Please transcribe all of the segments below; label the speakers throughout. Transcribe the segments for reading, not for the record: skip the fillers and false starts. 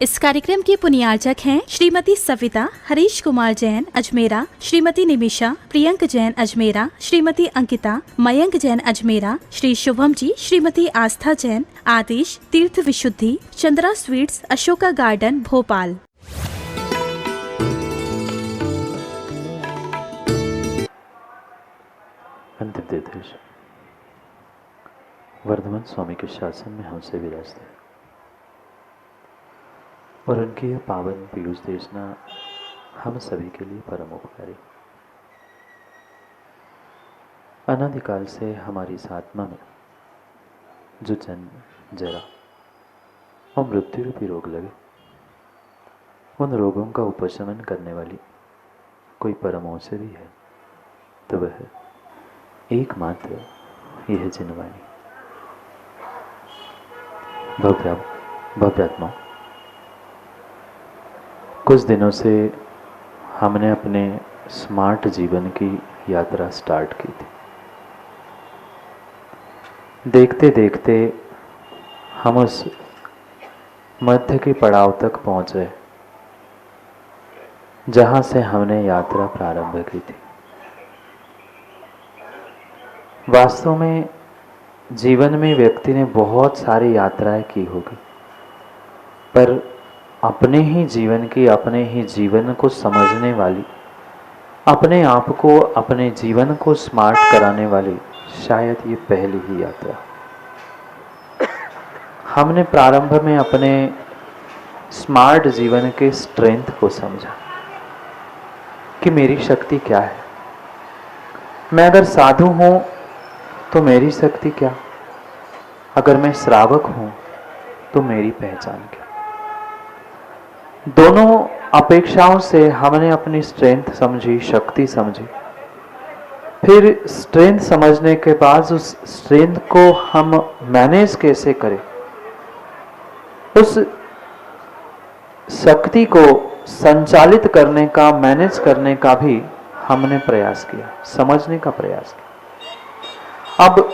Speaker 1: इस कार्यक्रम के पुण्यार्चक हैं श्रीमती सविता हरीश कुमार जैन अजमेरा, श्रीमती निमिषा प्रियंक जैन अजमेरा, श्रीमती अंकिता मयंक जैन अजमेरा, श्री शुभम जी, श्रीमती आस्था जैन, आदेश तीर्थ विशुद्धि, चंद्रा स्वीट्स, अशोका गार्डन, भोपाल।
Speaker 2: अंतिम निर्देश वर्धमान स्वामी के शासन में हमसे विराजते हैं और उनकी यह पावन पीयूष देशना हम सभी के लिए परम उपकारी। अनादिकाल से हमारी इस आत्मा में जो जन्म, जरा और मृत्यु रूपी रोग लगे, उन रोगों का उपशमन करने वाली कोई परम औषधि है तो वह एकमात्र यह जिनवाणी। भव्यात्मा, कुछ दिनों से हमने अपने स्मार्ट जीवन की यात्रा स्टार्ट की थी। देखते देखते हम उस मध्य के पड़ाव तक पहुंचे जहां से हमने यात्रा प्रारंभ की थी। वास्तव में जीवन में व्यक्ति ने बहुत सारी यात्राएं की होगी, पर अपने ही जीवन की, अपने ही जीवन को समझने वाली, अपने आप को, अपने जीवन को स्मार्ट कराने वाली शायद ये पहली ही यात्रा। हमने प्रारंभ में अपने स्मार्ट जीवन के स्ट्रेंथ को समझा कि मेरी शक्ति क्या है। मैं अगर साधु हूं तो मेरी शक्ति क्या, अगर मैं श्रावक हूं तो मेरी पहचान क्या। दोनों अपेक्षाओं से हमने अपनी स्ट्रेंथ समझी, शक्ति समझी। फिर स्ट्रेंथ समझने के बाद उस स्ट्रेंथ को हम मैनेज कैसे करें, उस शक्ति को संचालित करने का, मैनेज करने का भी हमने प्रयास किया, समझने का प्रयास किया। अब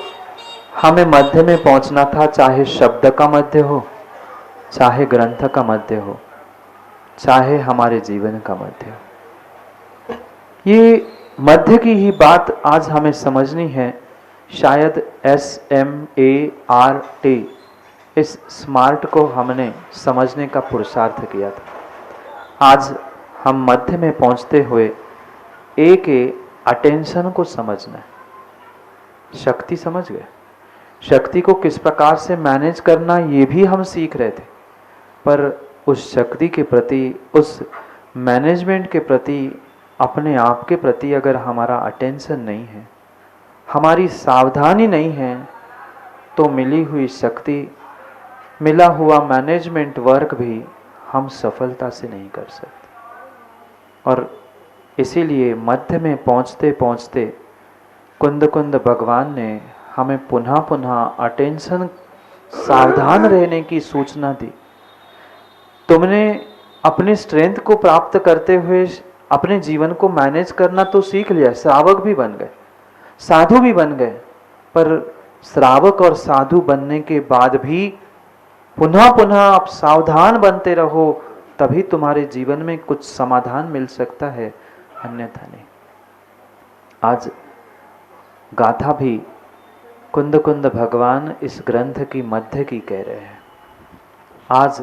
Speaker 2: हमें मध्य में पहुंचना था, चाहे शब्द का मध्य हो, चाहे ग्रंथ का मध्य हो, चाहे हमारे जीवन का मध्य हो। ये मध्य की ही बात आज हमें समझनी है। शायद SMART, इस स्मार्ट को हमने समझने का पुरुषार्थ किया था। आज हम मध्य में पहुंचते हुए एक अटेंशन को समझना है। शक्ति समझ गए, शक्ति को किस प्रकार से मैनेज करना ये भी हम सीख रहे थे, पर उस शक्ति के प्रति, उस मैनेजमेंट के प्रति, अपने आप के प्रति अगर हमारा अटेंशन नहीं है, हमारी सावधानी नहीं है, तो मिली हुई शक्ति, मिला हुआ मैनेजमेंट वर्क भी हम सफलता से नहीं कर सकते। और इसीलिए मध्य में पहुंचते पहुंचते कुंद कुंद भगवान ने हमें पुनः पुनः अटेंशन, सावधान रहने की सूचना दी। तुमने अपनी स्ट्रेंथ को प्राप्त करते हुए अपने जीवन को मैनेज करना तो सीख लिया, श्रावक भी बन गए, साधु भी बन गए, पर श्रावक और साधु बनने के बाद भी पुनः पुनः आप सावधान बनते रहो, तभी तुम्हारे जीवन में कुछ समाधान मिल सकता है, अन्यथा नहीं। आज गाथा भी कुंद कुंद भगवान इस ग्रंथ की मध्य की कह रहे हैं। आज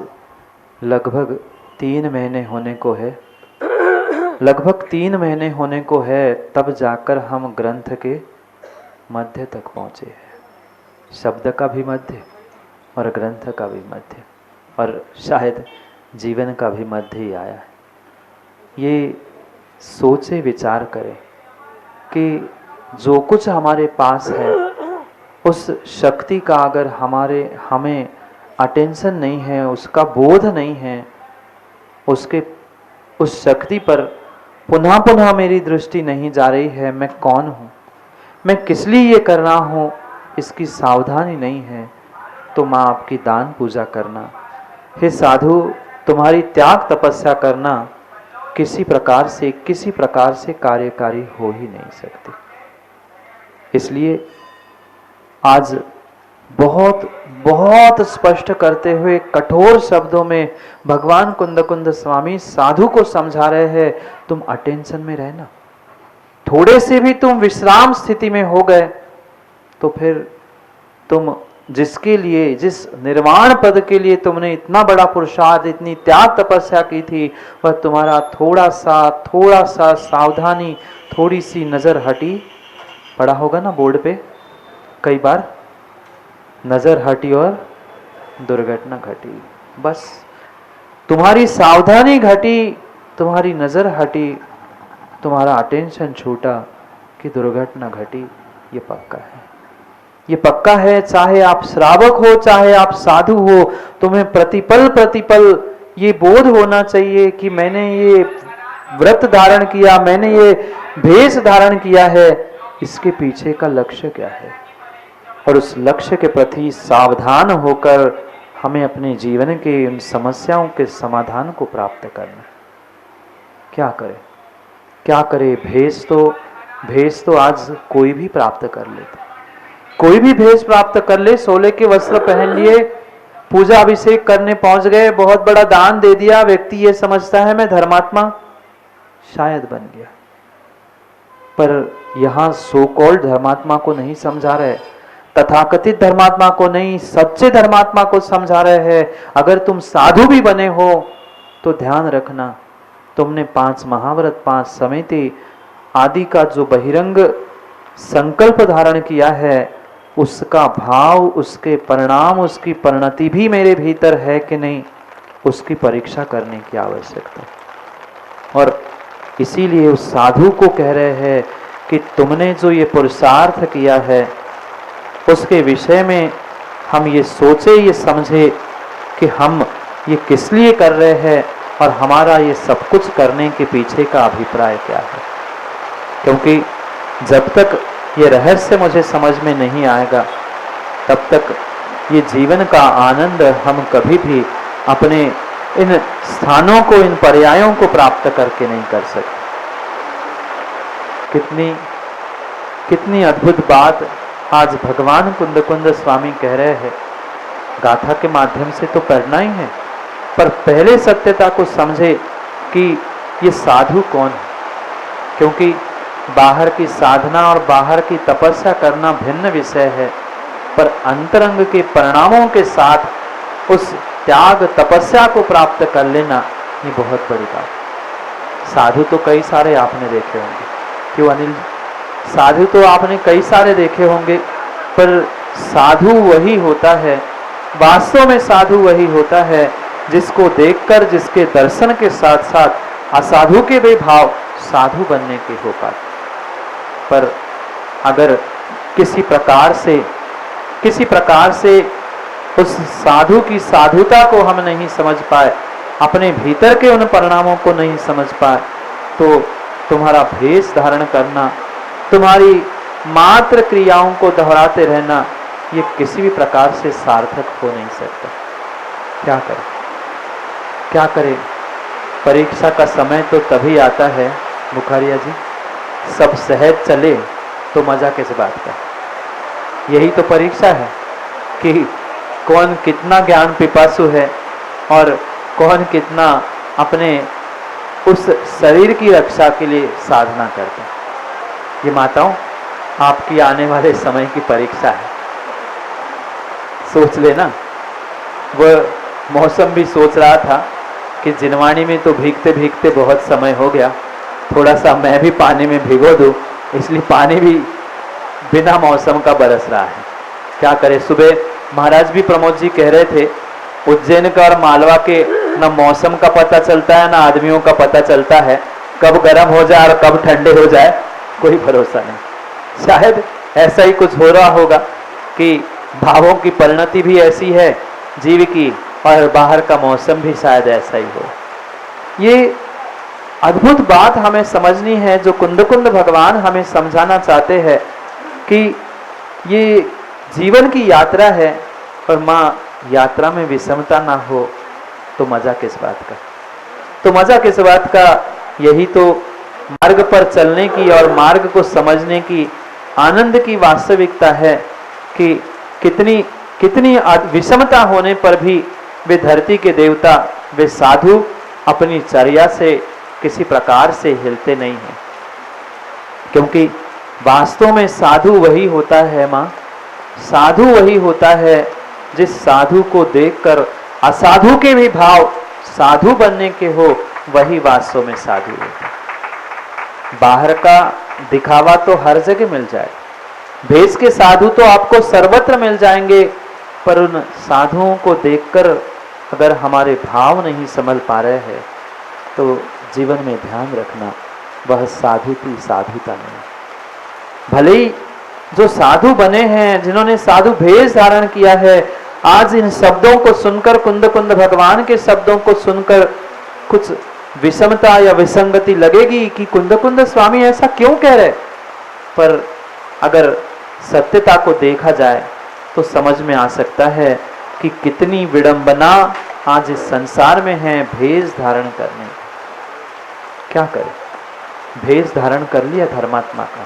Speaker 2: लगभग 3 महीने होने को है, लगभग 3 महीने होने को है, तब जाकर हम ग्रंथ के मध्य तक पहुँचे हैं। शब्द का भी मध्य और ग्रंथ का भी मध्य, और शायद जीवन का भी मध्य ही आया है। ये सोचे विचार करें कि जो कुछ हमारे पास है, उस शक्ति का अगर हमें अटेंशन नहीं है, उसका बोध नहीं है, उस शक्ति पर पुनः पुनः मेरी दृष्टि नहीं जा रही है, मैं कौन हूँ, मैं किस लिए ये कर रहा हूँ, इसकी सावधानी नहीं है, तो माँ आपकी दान पूजा करना, हे साधु तुम्हारी त्याग तपस्या करना किसी प्रकार से कार्यकारी हो ही नहीं सकती। इसलिए आज बहुत बहुत स्पष्ट करते हुए कठोर शब्दों में भगवान कुंद स्वामी साधु को समझा रहे हैं, तुम अटेंशन में रहना। थोड़े से भी तुम विश्राम स्थिति में हो गए तो फिर तुम जिसके लिए, जिस निर्वाण पद के लिए तुमने इतना बड़ा पुरुषार्थ, इतनी त्याग तपस्या की थी, वह तुम्हारा थोड़ा सा सावधानी, थोड़ी सी नजर हटी, पढ़ा होगा ना बोर्ड पे कई बार, नजर हटी और दुर्घटना घटी। बस तुम्हारी सावधानी घटी, तुम्हारी नजर हटी, तुम्हारा अटेंशन छूटा कि दुर्घटना घटी। ये पक्का है, ये पक्का है। चाहे आप श्रावक हो, चाहे आप साधु हो, तुम्हें प्रतिपल ये बोध होना चाहिए कि मैंने ये व्रत धारण किया, मैंने ये भेष धारण किया है, इसके पीछे का लक्ष्य क्या है, और उस लक्ष्य के प्रति सावधान होकर हमें अपने जीवन के उन समस्याओं के समाधान को प्राप्त करना। क्या करें, क्या करे? भेष तो आज कोई भी प्राप्त कर लेता, कोई भी भेष प्राप्त कर ले। 16 के वस्त्र पहन लिए, पूजा अभिषेक करने पहुंच गए, बहुत बड़ा दान दे दिया, व्यक्ति ये समझता है मैं धर्मात्मा शायद बन गया। पर यहां सो कॉल्ड धर्मात्मा को नहीं समझा रहे, तथाकथित धर्मात्मा को नहीं, सच्चे धर्मात्मा को समझा रहे हैं। अगर तुम साधु भी बने हो तो ध्यान रखना, तुमने 5 महाव्रत, 5 समिति आदि का जो बहिरंग संकल्प धारण किया है, उसका भाव, उसके परिणाम, उसकी परिणति भी मेरे भीतर है कि नहीं, उसकी परीक्षा करने की आवश्यकता। और इसीलिए उस साधु को कह रहे हैं कि तुमने जो ये पुरुषार्थ किया है उसके विषय में हम ये सोचे, ये समझे कि हम ये किस लिए कर रहे हैं और हमारा ये सब कुछ करने के पीछे का अभिप्राय क्या है। क्योंकि जब तक ये रहस्य मुझे समझ में नहीं आएगा, तब तक ये जीवन का आनंद हम कभी भी अपने इन स्थानों को, इन पर्यायों को प्राप्त करके नहीं कर सकते। कितनी अद्भुत बात आज भगवान कुंद स्वामी कह रहे हैं। गाथा के माध्यम से तो करना ही है, पर पहले सत्यता को समझे कि ये साधु कौन है। क्योंकि बाहर की साधना और बाहर की तपस्या करना भिन्न विषय है, पर अंतरंग के परिणामों के साथ उस त्याग तपस्या को प्राप्त कर लेना, ये बहुत बड़ी बात। साधु तो कई सारे आपने देखे होंगे, क्यों अनिल? साधु तो आपने कई सारे देखे होंगे, पर साधु वही होता है, वास्तव में साधु वही होता है जिसको देखकर, जिसके दर्शन के साथ साथ असाधु के भी भाव साधु बनने के हो पाते। पर अगर किसी प्रकार से उस साधु की साधुता को हम नहीं समझ पाए, अपने भीतर के उन परिणामों को नहीं समझ पाए, तो तुम्हारा भेष धारण करना, तुम्हारी मात्र क्रियाओं को दोहराते रहना, ये किसी भी प्रकार से सार्थक हो नहीं सकता। क्या करें? परीक्षा का समय तो तभी आता है मुखारिया जी, सब सहज चले तो मजा किस बात का। यही तो परीक्षा है कि कौन कितना ज्ञान पिपासु है और कौन कितना अपने उस शरीर की रक्षा के लिए साधना करते हैं। ये माताओं, आपकी आने वाले समय की परीक्षा है। सोच लेना। वह मौसम भी सोच रहा था कि जिनवाणी में तो भीगते भीगते बहुत समय हो गया, थोड़ा सा मैं भी पानी में भिगो दूं, इसलिए पानी भी बिना मौसम का बरस रहा है। क्या करे? सुबह महाराज भी प्रमोद जी कह रहे थे, उज्जैन का और मालवा के न मौसम का पता चलता है, न आदमियों का पता चलता है, कब गर्म हो जाए और कब ठंडे हो जाए कोई भरोसा नहीं। शायद ऐसा ही कुछ हो रहा होगा कि भावों की परिणति भी ऐसी है जीव की, और बाहर का मौसम भी शायद ऐसा ही हो। ये अद्भुत बात हमें समझनी है, जो कुंद भगवान हमें समझाना चाहते हैं कि ये जीवन की यात्रा है, और माँ यात्रा में विषमता ना हो तो मजा किस बात का। तो मजा किस बात का? यही तो मार्ग पर चलने की और मार्ग को समझने की आनंद की वास्तविकता है कि कितनी कितनी विषमता होने पर भी वे धरती के देवता, वे साधु अपनी चर्या से किसी प्रकार से हिलते नहीं हैं, क्योंकि वास्तव में साधु वही होता है माँ, साधु वही होता है जिस साधु को देखकर असाधु के भी भाव साधु बनने के हो, वही वास्तव में साधु होता है। बाहर का दिखावा तो हर जगह मिल जाए, भेष के साधु तो आपको सर्वत्र मिल जाएंगे, पर उन साधुओं को देखकर अगर हमारे भाव नहीं संभल पा रहे हैं तो जीवन में ध्यान रखना वह साधु की साधुता नहीं। भले ही जो साधु बने हैं, जिन्होंने साधु भेष धारण किया है, आज इन शब्दों को सुनकर, कुंद कुंद भगवान के शब्दों को सुनकर कुछ विषमता या विसंगति लगेगी कि कुंद कुंद स्वामी ऐसा क्यों कह रहे, पर अगर सत्यता को देखा जाए तो समझ में आ सकता है कि कितनी विडंबना आज इस संसार में है भेष धारण करने। क्या करें, भेष धारण कर लिया धर्मात्मा का,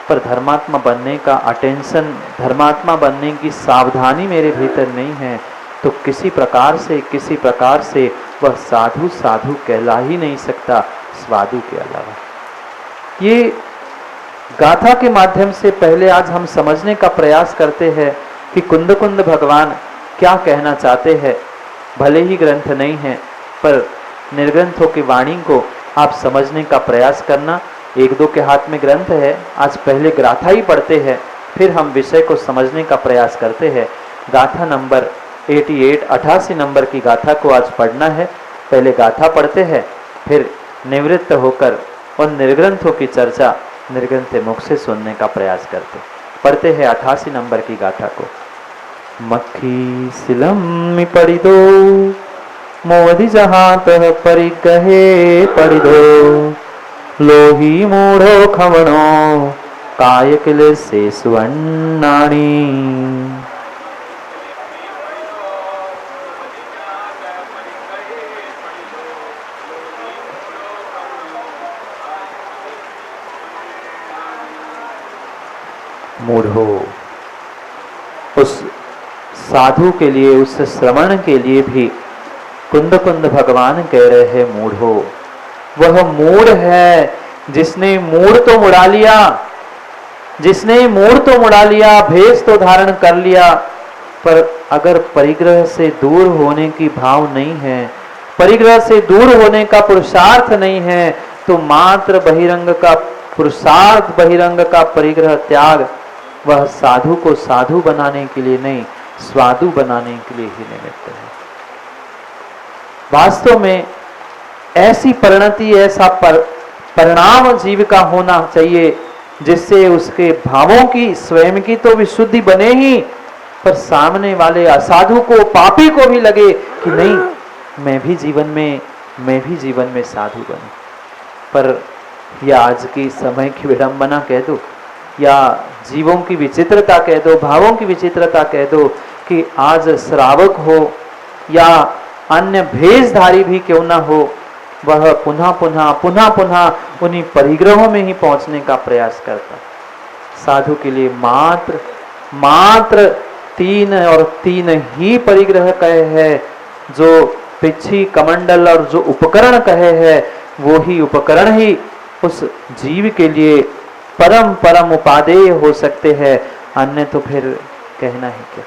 Speaker 2: पर धर्मात्मा बनने का अटेंशन, धर्मात्मा बनने की सावधानी मेरे भीतर नहीं है, तो किसी प्रकार से वह साधु साधु कहला ही नहीं सकता स्वादु के अलावा। ये गाथा के माध्यम से पहले आज हम समझने का प्रयास करते हैं कि कुंद कुंद भगवान क्या कहना चाहते हैं। भले ही ग्रंथ नहीं है, पर निर्ग्रंथों की वाणी को आप समझने का प्रयास करना। एक दो के हाथ में ग्रंथ है, आज पहले गाथा ही पढ़ते हैं, फिर हम विषय को समझने का प्रयास करते हैं। गाथा नंबर 88, 88 नंबर की गाथा को आज पढ़ना है। पहले गाथा पढ़ते हैं, फिर निवृत्त होकर उन निर्ग्रंथों की चर्चा निर्ग्रंथ मुख से सुनने का प्रयास करते। पढ़ते हैं 88 नंबर की गाथा को। मक्खी सिलम पढ़ी दो, मोदी जहां तह परिगहे पढ़ी दो, लोही मूढ़ो खवणो काय किले से सुवर्णाणी। मूढ़ो, उस साधु के लिए, उस श्रवण के लिए भी कुंद कुंद भगवान कह रहे हैं मूढ़ो। वह मूढ़ है जिसने मूढ़ तो मुड़ा लिया, जिसने मूढ़ तो मुड़ा लिया, भेष तो धारण कर लिया, पर अगर परिग्रह से दूर होने की भाव नहीं है, परिग्रह से दूर होने का पुरुषार्थ नहीं है, तो मात्र बहिरंग का पुरुषार्थ, बहिरंग का परिग्रह त्याग वह साधु को साधु बनाने के लिए नहीं, स्वादु बनाने के लिए ही निमित्त है। वास्तव में ऐसी परिणति, ऐसा परिणाम जीव का होना चाहिए जिससे उसके भावों की, स्वयं की तो विशुद्धि बने ही, पर सामने वाले असाधु को, पापी को भी लगे कि नहीं, मैं भी जीवन में साधु बनूं। पर यह आज की समय की विडंबना कह दो, या जीवों की विचित्रता कह दो, भावों की विचित्रता कह दो, कि आज श्रावक हो या अन्य भेषधारी भी क्यों ना हो, वह पुनः पुनः उन्हीं परिग्रहों में ही पहुंचने का प्रयास करता। साधु के लिए मात्र 3 और 3 ही परिग्रह कहे हैं, जो पिछी, कमंडल और जो उपकरण कहे हैं, वो ही उपकरण ही उस जीव के लिए परम उपादेय हो सकते हैं, अन्य तो फिर कहना ही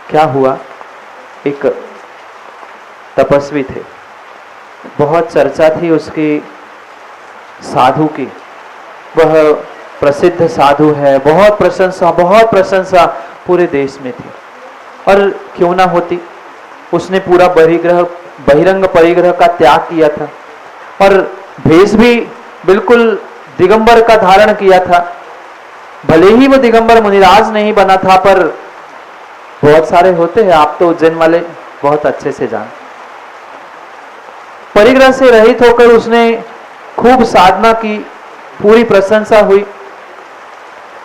Speaker 2: क्या हुआ। एक तपस्वी थे, बहुत चर्चा थी उसकी, साधु की, वह प्रसिद्ध साधु है, बहुत प्रशंसा पूरे देश में थी। और क्यों ना होती, उसने पूरा बहिरंग परिग्रह का त्याग किया था और भेष भी बिल्कुल दिगंबर का धारण किया था। भले ही वो दिगंबर मुनिराज नहीं बना था, पर बहुत सारे होते हैं, आप तो उज्जैन वाले बहुत अच्छे से जानते। परिग्रह से रहित होकर उसने खूब साधना की, पूरी प्रशंसा हुई,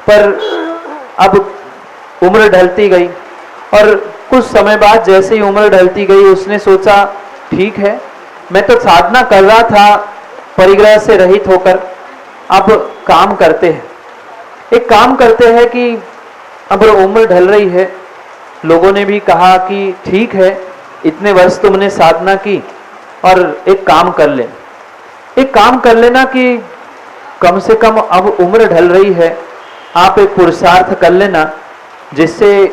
Speaker 2: पर अब उम्र ढलती गई और कुछ समय बाद जैसे ही उम्र ढलती गई, उसने सोचा ठीक है, मैं तो साधना कर रहा था परिग्रह से रहित होकर, अब काम करते हैं, एक काम करते हैं कि अब उम्र ढल रही है, लोगों ने भी कहा कि ठीक है, इतने वर्ष तुमने साधना की और एक काम कर ले, एक काम कर लेना कि कम से कम अब उम्र ढल रही है, आप एक पुरुषार्थ कर लेना जिससे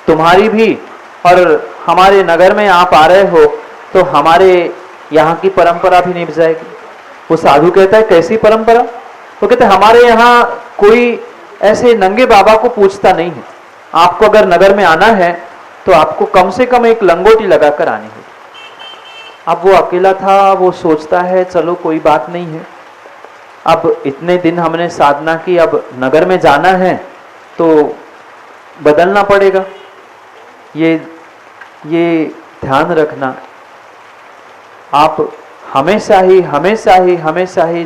Speaker 2: तुम्हारी भी और हमारे नगर में आप आ रहे हो तो हमारे यहाँ की परंपरा भी निभ जाएगी। वो साधु कहता है कैसी परंपरा? वो कहते हमारे यहाँ कोई ऐसे नंगे बाबा को पूछता नहीं है, आपको अगर नगर में आना है तो आपको कम से कम एक लंगोटी लगाकर आनी होगी। अब वो अकेला था, वो सोचता है चलो कोई बात नहीं है, अब इतने दिन हमने साधना की, अब नगर में जाना है तो बदलना पड़ेगा। ये ध्यान रखना, आप हमेशा ही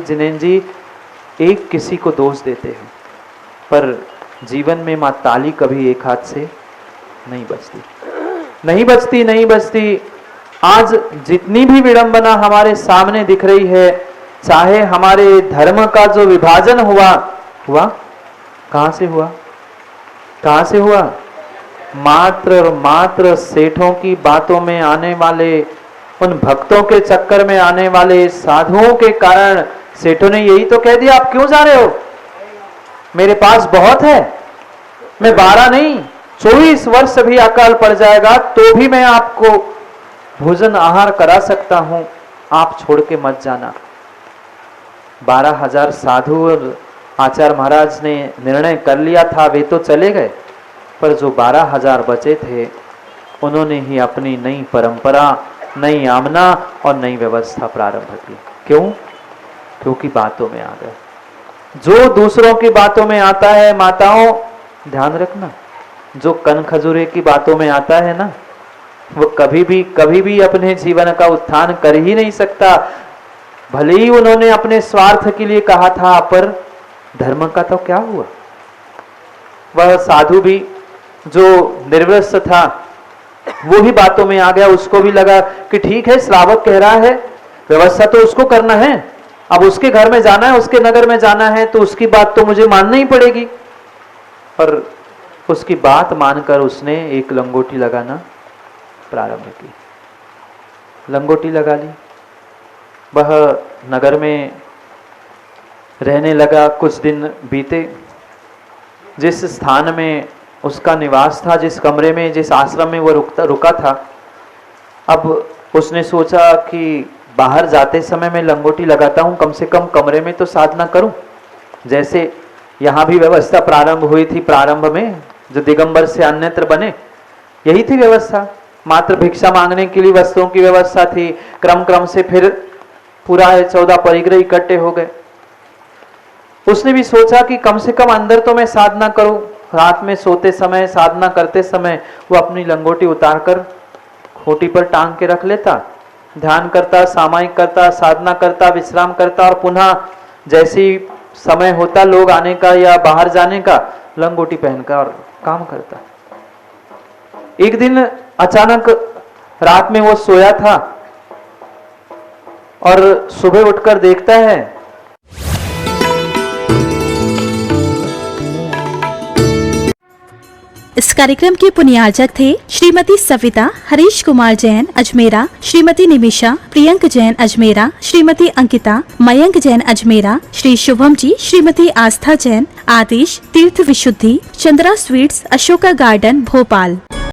Speaker 2: जिनेन्द्र जी एक किसी को दोष देते हैं, पर जीवन में माँ ताली कभी एक हाथ से नहीं बचती। आज जितनी भी विडंबना हमारे सामने दिख रही है, चाहे हमारे धर्म का जो विभाजन हुआ कहां से हुआ? मात्र और मात्र सेठों की बातों में आने वाले, उन भक्तों के चक्कर में आने वाले साधुओं के कारण सेठों ने यही तो कह दिया, आप क्यों जा रहे हो? मेरे पास बहुत है, मैं 12 नहीं 24 वर्ष भी अकाल पड़ जाएगा तो भी मैं आपको भोजन आहार करा सकता हूं, आप छोड़ के मत जाना। 12,000 साधु और आचार्य महाराज ने निर्णय कर लिया था, वे तो चले गए, पर जो 12,000 बचे थे उन्होंने ही अपनी नई परंपरा, नई आमना और नई व्यवस्था प्रारंभ की। क्यों? क्योंकि बातों में आ गए। जो दूसरों की बातों में आता है, माताओं ध्यान रखना, जो कन खजूरे की बातों में आता है ना, वो कभी भी अपने जीवन का उत्थान कर ही नहीं सकता। भले ही उन्होंने अपने स्वार्थ के लिए कहा था, पर धर्म का तो क्या हुआ? वह साधु भी जो निर्वृत्त था वो भी बातों में आ गया, उसको भी लगा कि ठीक है, श्रावक कह रहा है, व्यवस्था तो उसको करना है, अब उसके घर में जाना है, उसके नगर में जाना है, तो उसकी बात तो मुझे मानना ही पड़ेगी। पर उसकी बात मानकर उसने एक लंगोटी लगाना प्रारंभ की, लंगोटी लगा ली। वह नगर में रहने लगा। कुछ दिन बीते, जिस स्थान में उसका निवास था, जिस कमरे में, जिस आश्रम में वो रुका था, अब उसने सोचा कि बाहर जाते समय मैं लंगोटी लगाता हूँ, कम से कम कमरे में तो साधना करूँ। जैसे यहाँ भी व्यवस्था प्रारंभ हुई थी, प्रारंभ में जो दिगंबर से अन्यत्र बने, यही थी व्यवस्था। मात्र भिक्षा मांगने के लिए वस्तुओं की व्यवस्था थी। क्रम से फिर पूरा 14 परिग्रह इकट्ठे हो गए। उसने भी सोचा कि कम से कम अंदर तो मैं साधना करूं। रात में सोते समय, साधना करते समय वो अपनी लंगोटी उतारकर खोटी पर टांग के रख लेता, ध्यान करता, सामायिक करता, साधना करता, विश्राम करता, और पुनः जैसी समय होता लोग आने का या बाहर जाने का, लंगोटी पहनकर और काम करता। एक दिन अचानक रात में वो सोया था और सुबह उठकर देखता है
Speaker 1: इस कार्यक्रम के पुण्यार्चक थे श्रीमती सविता हरीश कुमार जैन अजमेरा, श्रीमती निमिषा प्रियंक जैन अजमेरा, श्रीमती अंकिता मयंक जैन अजमेरा, श्री शुभम जी, श्रीमती आस्था जैन, आतिश तीर्थ विशुद्धि, चंद्रा स्वीट्स, अशोका गार्डन, भोपाल।